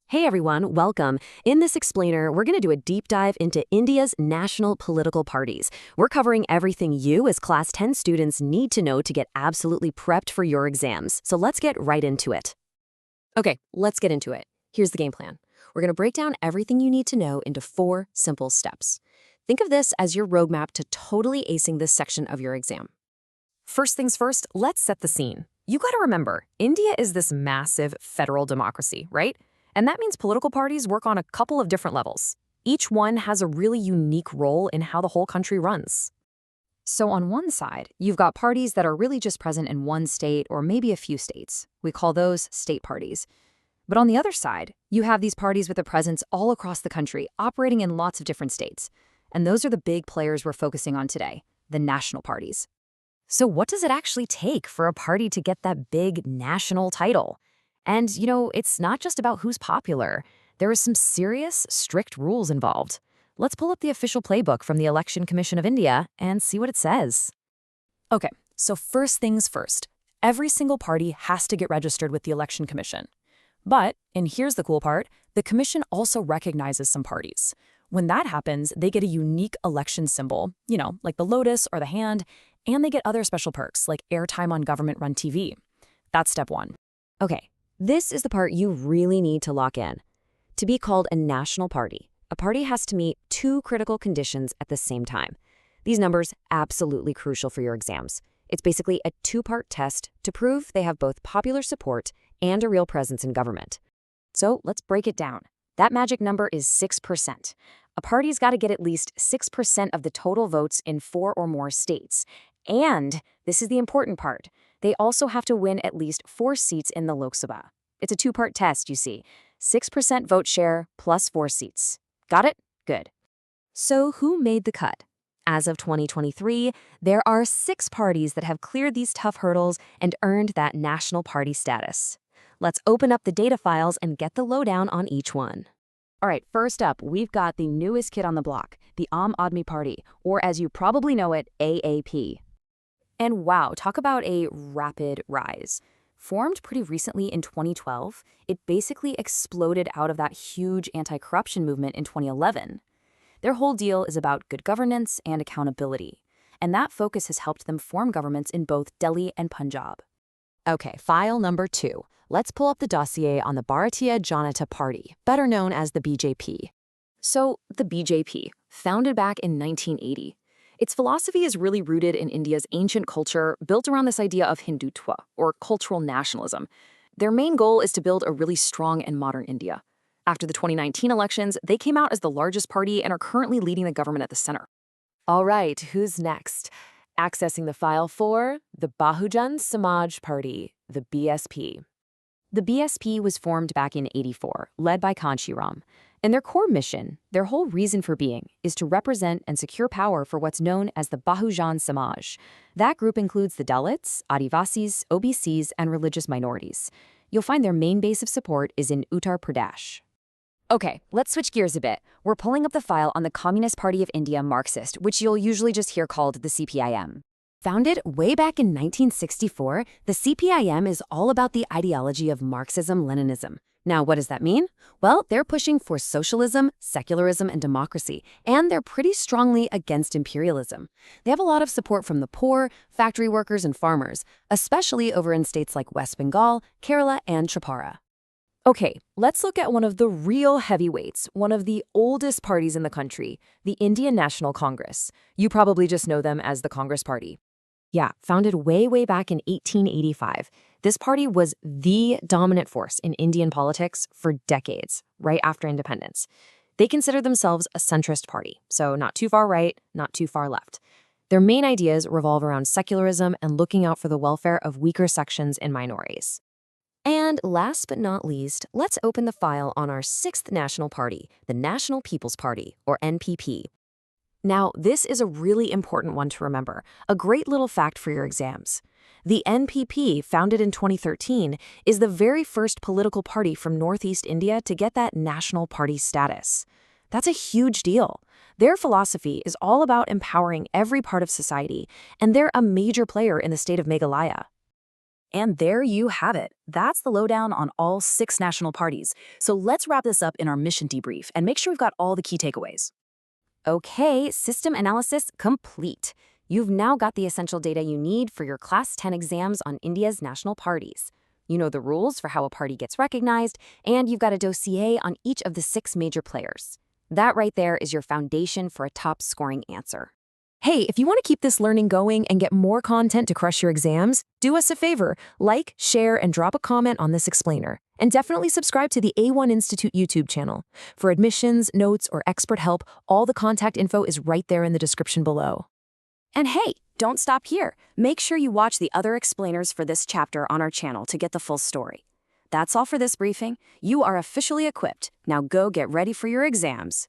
Hey everyone, welcome. In this explainer, we're going to do a deep dive into India's national political parties. We're covering everything you as Class 10 students need to know to get absolutely prepped for your exams. So let's get right into it. Okay, let's get into it. Here's the game plan. We're going to break down everything you need to know into 4 simple steps. Think of this as your roadmap to totally acing this section of your exam. First things first, let's set the scene. You got to remember, India is this massive federal democracy, right? And that means political parties work on a couple of different levels. Each one has a really unique role in how the whole country runs. So on one side, you've got parties that are really just present in one state or maybe a few states. We call those state parties. But on the other side, you have these parties with a presence all across the country, operating in lots of different states. And those are the big players we're focusing on today, the national parties. So what does it actually take for a party to get that big national title? And, it's not just about who's popular. There is some serious, strict rules involved. Let's pull up the official playbook from the Election Commission of India and see what it says. Okay, so first things first. Every single party has to get registered with the Election Commission. But, and here's the cool part, the commission also recognizes some parties. When that happens, they get a unique election symbol, like the lotus or the hand, and they get other special perks like airtime on government-run TV. That's step 1. Okay. This is the part you really need to lock in. To be called a national party, a party has to meet 2 critical conditions at the same time. These numbers absolutely crucial for your exams. It's basically a 2-part test to prove they have both popular support and a real presence in government. So let's break it down. That magic number is 6%. A party's got to get at least 6% of the total votes in 4 or more states. And this is the important part. They also have to win at least 4 seats in the Lok Sabha. It's a 2-part test, you see. 6% vote share plus 4 seats. Got it? Good. So who made the cut? As of 2023, there are 6 parties that have cleared these tough hurdles and earned that national party status. Let's open up the data files and get the lowdown on each one. All right, first up, we've got the newest kid on the block, the Aam Aadmi Party, or as you probably know it, AAP. And wow, talk about a rapid rise. Formed pretty recently in 2012, it basically exploded out of that huge anti-corruption movement in 2011. Their whole deal is about good governance and accountability, and that focus has helped them form governments in both Delhi and Punjab. Okay, file number 2. Let's pull up the dossier on the Bharatiya Janata Party, better known as the BJP. So, the BJP, founded back in 1980. Its philosophy is really rooted in India's ancient culture, built around this idea of Hindutva, or cultural nationalism. Their main goal is to build a really strong and modern India. After the 2019 elections, they came out as the largest party and are currently leading the government at the center. All right, who's next? Accessing the file for the Bahujan Samaj Party, the BSP. The BSP was formed back in '84, led by Kanchiram. And their core mission, their whole reason for being, is to represent and secure power for what's known as the Bahujan Samaj. That group includes the Dalits, Adivasis, OBCs, and religious minorities. You'll find their main base of support is in Uttar Pradesh. Okay, let's switch gears a bit. We're pulling up the file on the Communist Party of India Marxist, which you'll usually just hear called the CPIM. Founded way back in 1964, the CPIM is all about the ideology of Marxism-Leninism. Now, what does that mean? Well, they're pushing for socialism, secularism, and democracy, and they're pretty strongly against imperialism. They have a lot of support from the poor, factory workers, and farmers, especially over in states like West Bengal, Kerala, and Tripura. Okay, let's look at one of the real heavyweights, one of the oldest parties in the country, the Indian National Congress. You probably just know them as the Congress Party. Yeah, founded way back in 1885. This party was the dominant force in Indian politics for decades, right after independence. They consider themselves a centrist party, so not too far right, not too far left. Their main ideas revolve around secularism and looking out for the welfare of weaker sections and minorities. And last but not least, let's open the file on our 6th national party, the National People's Party, or NPP. Now, this is a really important one to remember, a great little fact for your exams. The NPP, founded in 2013, is the very first political party from Northeast India to get that national party status. That's a huge deal. Their philosophy is all about empowering every part of society, and they're a major player in the state of Meghalaya. And there you have it. That's the lowdown on all 6 national parties. So let's wrap this up in our mission debrief and make sure we've got all the key takeaways. Okay, system analysis complete. You've now got the essential data you need for your Class 10 exams on India's national parties. You know the rules for how a party gets recognized, and you've got a dossier on each of the 6 major players. That right there is your foundation for a top-scoring answer. Hey, if you want to keep this learning going and get more content to crush your exams, do us a favor, like, share, and drop a comment on this explainer. And definitely subscribe to the A1 Institute YouTube channel. For admissions, notes, or expert help, all the contact info is right there in the description below. And hey, don't stop here. Make sure you watch the other explainers for this chapter on our channel to get the full story. That's all for this briefing. You are officially equipped. Now go get ready for your exams.